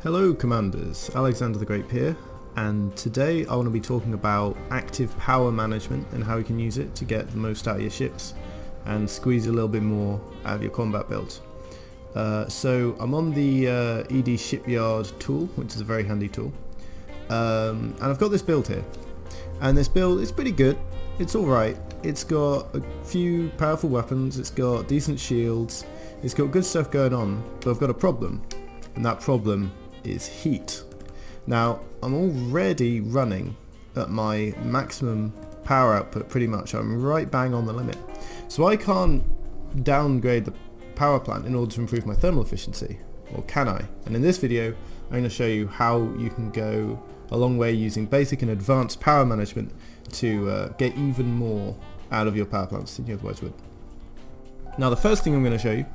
Hello Commanders, Alexander the Great here, and today I want to be talking about active power management and how you can use it to get the most out of your ships and squeeze a little bit more out of your combat builds. So I'm on the ED Shipyard tool, which is a very handy tool, and I've got this build here, and this build is pretty good. It's alright, it's got a few powerful weapons, it's got decent shields, it's got good stuff going on, but I've got a problem, and that problem is heat. Now I'm already running at my maximum power output pretty much. I'm right bang on the limit, so I can't downgrade the power plant in order to improve my thermal efficiency, or can I? And in this video I'm going to show you how you can go a long way using basic and advanced power management to get even more out of your power plants than you otherwise would. Now the first thing I'm going to show you,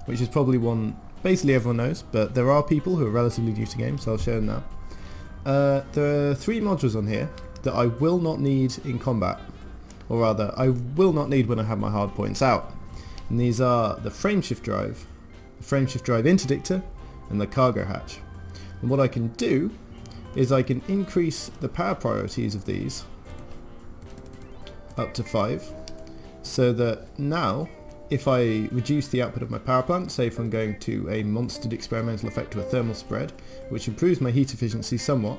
which is probably one basically everyone knows, but there are people who are relatively new to games, so I'll show them now. There are three modules on here that I will not need in combat, or rather I will not need when I have my hard points out. And these are the frameshift drive, the frameshift drive interdictor, and the cargo hatch. And what I can do is I can increase the power priorities of these up to 5, so that now if I reduce the output of my power plant, say if I'm going to a monstered experimental effect of a thermal spread, which improves my heat efficiency somewhat,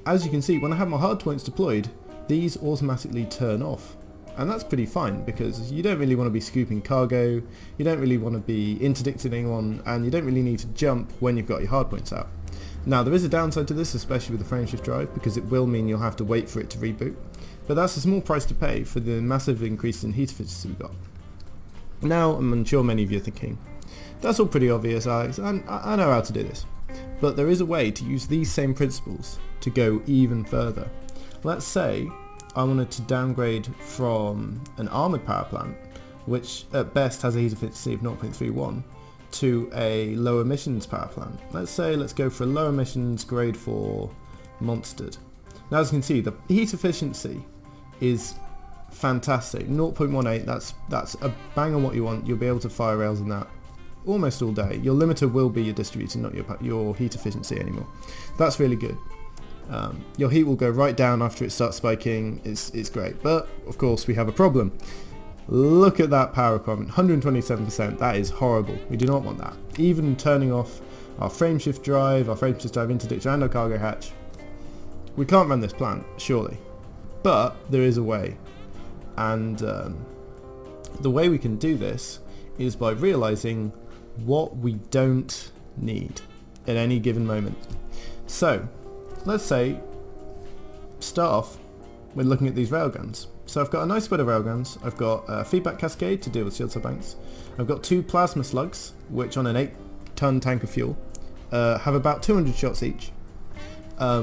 as you can see when I have my hard points deployed, these automatically turn off. And that's pretty fine, because you don't really want to be scooping cargo, you don't really want to be interdicting anyone, and you don't really need to jump when you've got your hard points out. Now there is a downside to this, especially with the frameshift drive, because it will mean you'll have to wait for it to reboot, but that's a small price to pay for the massive increase in heat efficiency we've got. Now I'm sure many of you are thinking, that's all pretty obvious, Alex, and I know how to do this. But there is a way to use these same principles to go even further. Let's say I wanted to downgrade from an armoured power plant, which at best has a heat efficiency of 0.31, to a low emissions power plant. Let's go for a low emissions grade 4 monstered. Now as you can see, the heat efficiency is fantastic. 0.18, that's a bang on what you want. You'll be able to fire rails in that almost all day. Your limiter will be your distributor, not your heat efficiency anymore. That's really good. Your heat will go right down after it starts spiking. It's great, but of course we have a problem. Look at that power requirement, 127%. That is horrible. We do not want that. Even turning off our frameshift drive, interdictor, and our cargo hatch, we can't run this plant, surely. But there is a way. And the way we can do this is by realizing what we don't need at any given moment. So let's say start off with looking at these railguns. So I've got a nice spread of railguns. I've got a feedback cascade to deal with shield banks. I've got 2 plasma slugs, which on an 8-ton tank of fuel have about 200 shots each.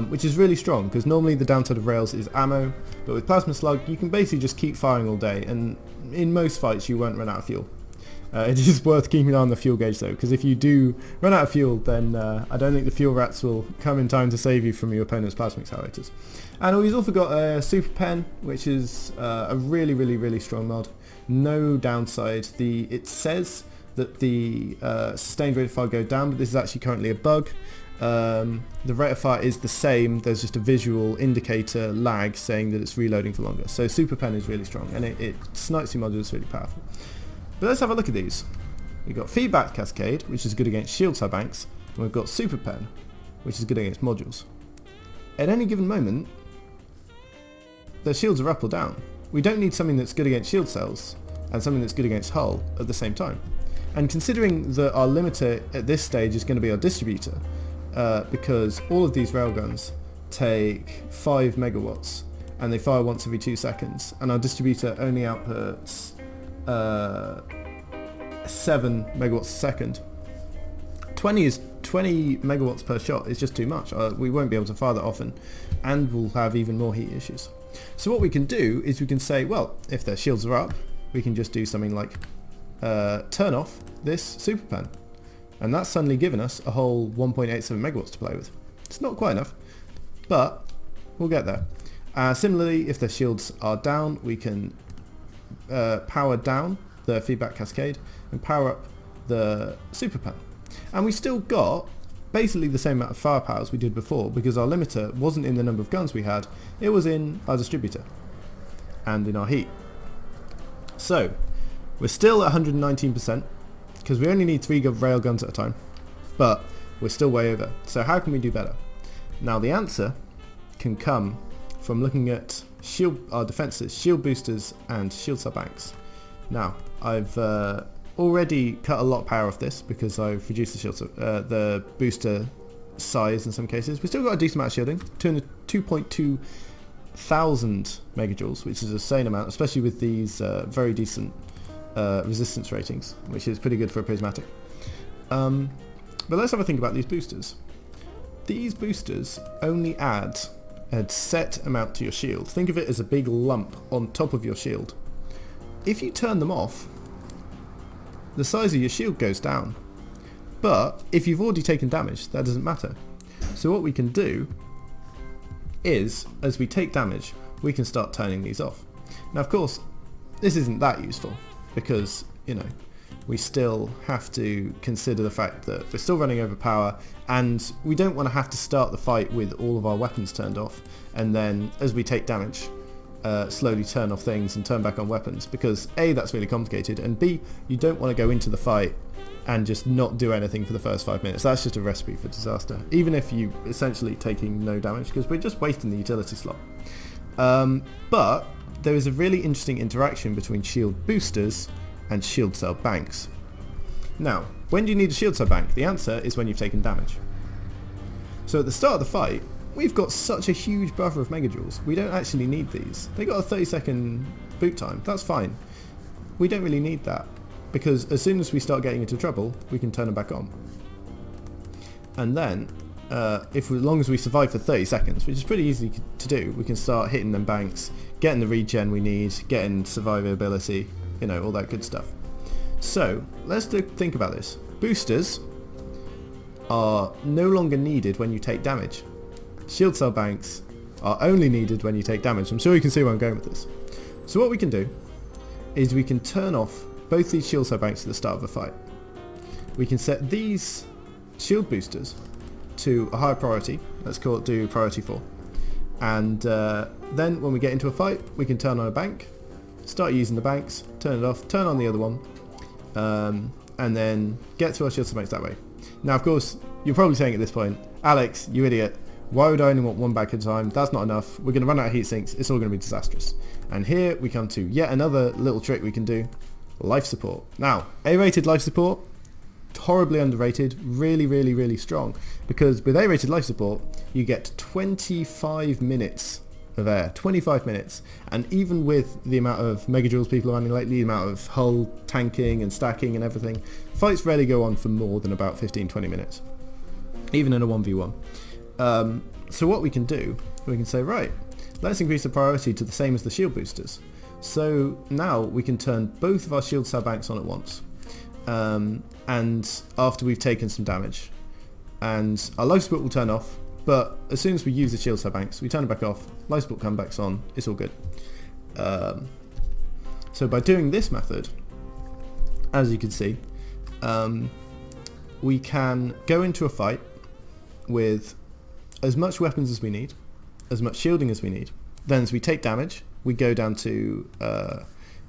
Which is really strong, because normally the downside of rails is ammo, but with plasma slug you can basically just keep firing all day, and in most fights you won't run out of fuel. It is worth keeping an eye on the fuel gauge though, because if you do run out of fuel, then I don't think the fuel rats will come in time to save you from your opponent's plasma accelerators. And we've also got a super pen, which is a really strong mod. No downside. It says that the sustained rate of fire go down, but this is actually currently a bug. The rate of fire is the same, there's just a visual indicator lag saying that it's reloading for longer. So super pen is really strong, and it snipes your modules really powerful. But let's have a look at these. We've got feedback cascade, which is good against shield banks, and we've got super pen, which is good against modules. At any given moment their shields are up or down. We don't need something that's good against shield cells and something that's good against hull at the same time. And considering that our limiter at this stage is going to be our distributor, because all of these railguns take 5 megawatts and they fire once every 2 seconds, and our distributor only outputs 7 megawatts a second. 20 megawatts per shot is just too much. We won't be able to fire that often, and we'll have even more heat issues. So what we can do is we can say, well, if their shields are up, we can just do something like turn off this super pen. And that's suddenly given us a whole 1.87 megawatts to play with. It's not quite enough, but we'll get there. Similarly, if the shields are down, we can power down the feedback cascade and power up the super pen. And we still got basically the same amount of firepower as we did before, because our limiter wasn't in the number of guns we had, it was in our distributor and in our heat. So we're still at 119%, because we only need 3 railguns at a time, but we're still way over. So how can we do better? Now the answer can come from looking at our defences, shield boosters and shield cell banks. Now I've already cut a lot of power off this because I've reduced the booster size in some cases. We've still got a decent amount of shielding, 2.2 thousand megajoules, which is a insane amount, especially with these very decent resistance ratings, which is pretty good for a prismatic. But let's have a think about these boosters. These boosters only add a set amount to your shield. Think of it as a big lump on top of your shield. If you turn them off, the size of your shield goes down. But if you've already taken damage, that doesn't matter. So what we can do is, as we take damage, we can start turning these off. Now of course, this isn't that useful because, you know, we still have to consider the fact that we're still running over power, and we don't want to have to start the fight with all of our weapons turned off, and then as we take damage, slowly turn off things and turn back on weapons, because A, that's really complicated, and B, you don't want to go into the fight and just not do anything for the first 5 minutes. That's just a recipe for disaster, even if you essentially taking no damage, because we're just wasting the utility slot. But there is a really interesting interaction between shield boosters and shield cell banks. Now, when do you need a shield cell bank? The answer is when you've taken damage. So at the start of the fight, we've got such a huge buffer of megajoules, we don't actually need these. They got a 30-second boot time, that's fine. We don't really need that, because as soon as we start getting into trouble, we can turn them back on. And then, as long as we survive for 30 seconds, which is pretty easy to do, we can start hitting them banks, getting the regen we need, getting survivability, you know, all that good stuff. So let's think about this. Boosters are no longer needed when you take damage. Shield cell banks are only needed when you take damage. I'm sure you can see where I'm going with this. So what we can do is we can turn off both these shield cell banks at the start of a fight. We can set these shield boosters to a higher priority. Let's do priority 4. And then when we get into a fight, we can turn on a bank, start using the banks, turn it off, turn on the other one, and then get to our shield cell banks that way. Now of course, you're probably saying at this point, Alex, you idiot, why would I only want 1 bank at a time? That's not enough. We're going to run out of heat sinks. It's all going to be disastrous. And here we come to yet another little trick we can do. Life support. Now, A-rated life support, horribly underrated, really strong, because with A-rated life support you get 25 minutes of air, 25 minutes, and even with the amount of megajoules people are running lately, the amount of hull tanking and stacking and everything, fights rarely go on for more than about 15-20 minutes, even in a 1v1. So what we can do, we can say, right, let's increase the priority to the same as the shield boosters. So now we can turn both of our shield cell banks on at once, and after we've taken some damage, and our life support will turn off, but as soon as we use the shield cell banks, we turn it back off, life support comes back on, it's all good. So by doing this method, as you can see, we can go into a fight with as much weapons as we need, as much shielding as we need. Then as we take damage, we go down to,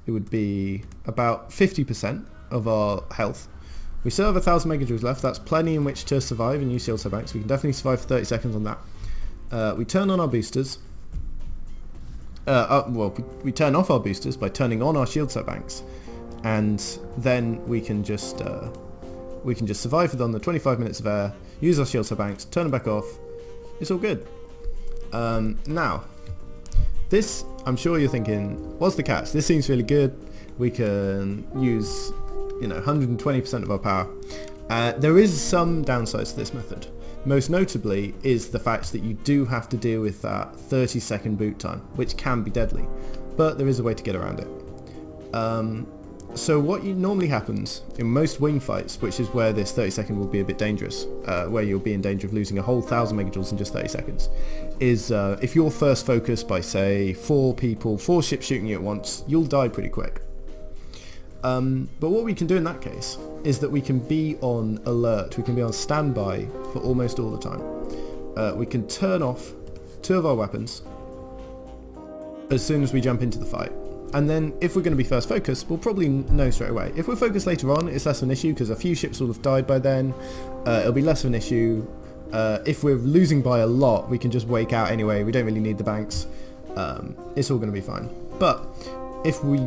it would be about 50% of our health. We still have 1,000 megajoules left, that's plenty in which to survive and use shield cell banks. We can definitely survive for 30 seconds on that. We turn on our boosters. We turn off our boosters by turning on our shield cell banks, and then we can just survive for the 25 minutes of air, use our shield cell banks, turn them back off. It's all good. Now, this, I'm sure you're thinking, what's the catch? This seems really good. We can use, you know, 120% of our power. There is some downsides to this method. Most notably is the fact that you do have to deal with that 30-second boot time, which can be deadly, but there is a way to get around it. So what normally happens in most wing fights, which is where this 30-second will be a bit dangerous, where you'll be in danger of losing a whole 1,000 megajoules in just 30 seconds, is if you're first focused by, say, 4 ships shooting you at once, you'll die pretty quick. But what we can do in that case is that we can be on alert, we can be on standby for almost all the time. We can turn off 2 of our weapons as soon as we jump into the fight. And then if we're going to be first focused, we'll probably know straight away. If we're focused later on, it's less of an issue because a few ships will have died by then. It'll be less of an issue. If we're losing by a lot, we can just wake out anyway. We don't really need the banks. It's all going to be fine. But if we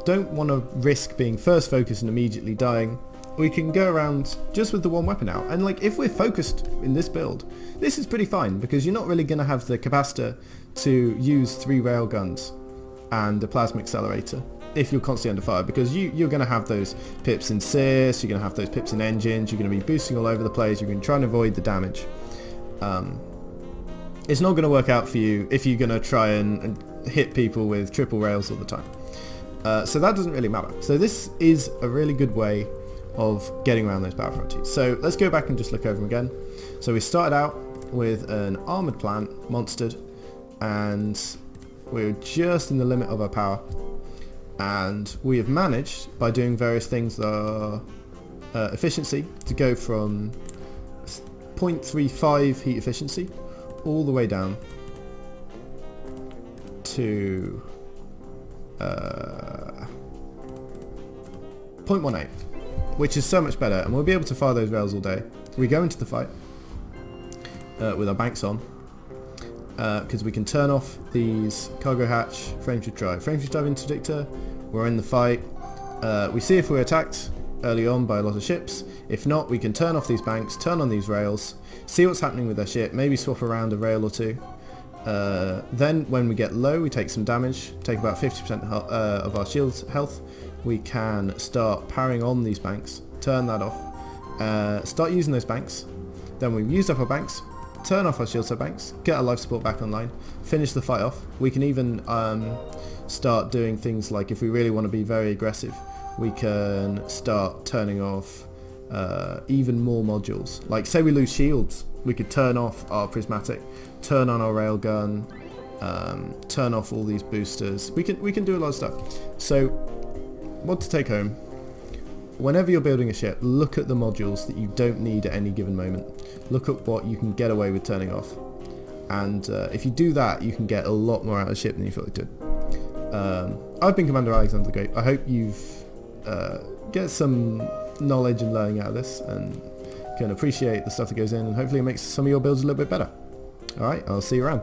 don't want to risk being first focused and immediately dying, we can go around just with the 1 weapon out. And like, if we're focused in this build, this is pretty fine because you're not really going to have the capacitor to use 3 railguns and a plasma accelerator if you're constantly under fire, because you're going to have those pips in sys, you're going to have those pips in engines, you're going to be boosting all over the place, you're going to try and avoid the damage. It's not going to work out for you if you're going to try and hit people with triple rails all the time. So that doesn't really matter. So this is a really good way of getting around those power frontiers. So let's go back and just look over them again. So we started out with an armoured plant, monstered, and we're just in the limit of our power. And we have managed, by doing various things, our efficiency to go from 0.35 heat efficiency all the way down to 0.18, which is so much better, and we'll be able to fire those rails all day. We go into the fight with our banks on, because we can turn off these cargo hatch, frameshift drive interdictor. We're in the fight. We see if we're attacked early on by a lot of ships. If not, we can turn off these banks, turn on these rails, see what's happening with their ship, maybe swap around a rail or 2. Then when we get low, we take some damage, take about 50% of our shield's health. We can start powering on these banks, turn that off, start using those banks. Then we've used up our banks, turn off our shield cell banks, get our life support back online, finish the fight off. We can even start doing things like, if we really want to be very aggressive, we can start turning off even more modules. Like, say we lose shields, we could turn off our prismatic, turn on our railgun, turn off all these boosters. We can do a lot of stuff. So what to take home: whenever you're building a ship, look at the modules that you don't need at any given moment. Look at what you can get away with turning off, and if you do that, you can get a lot more out of the ship than you thought you could. I've been Commander Alexander the Great. I hope you've get some knowledge and learning out of this, and can appreciate the stuff that goes in, and hopefully it makes some of your builds a little bit better. Alright, I'll see you around.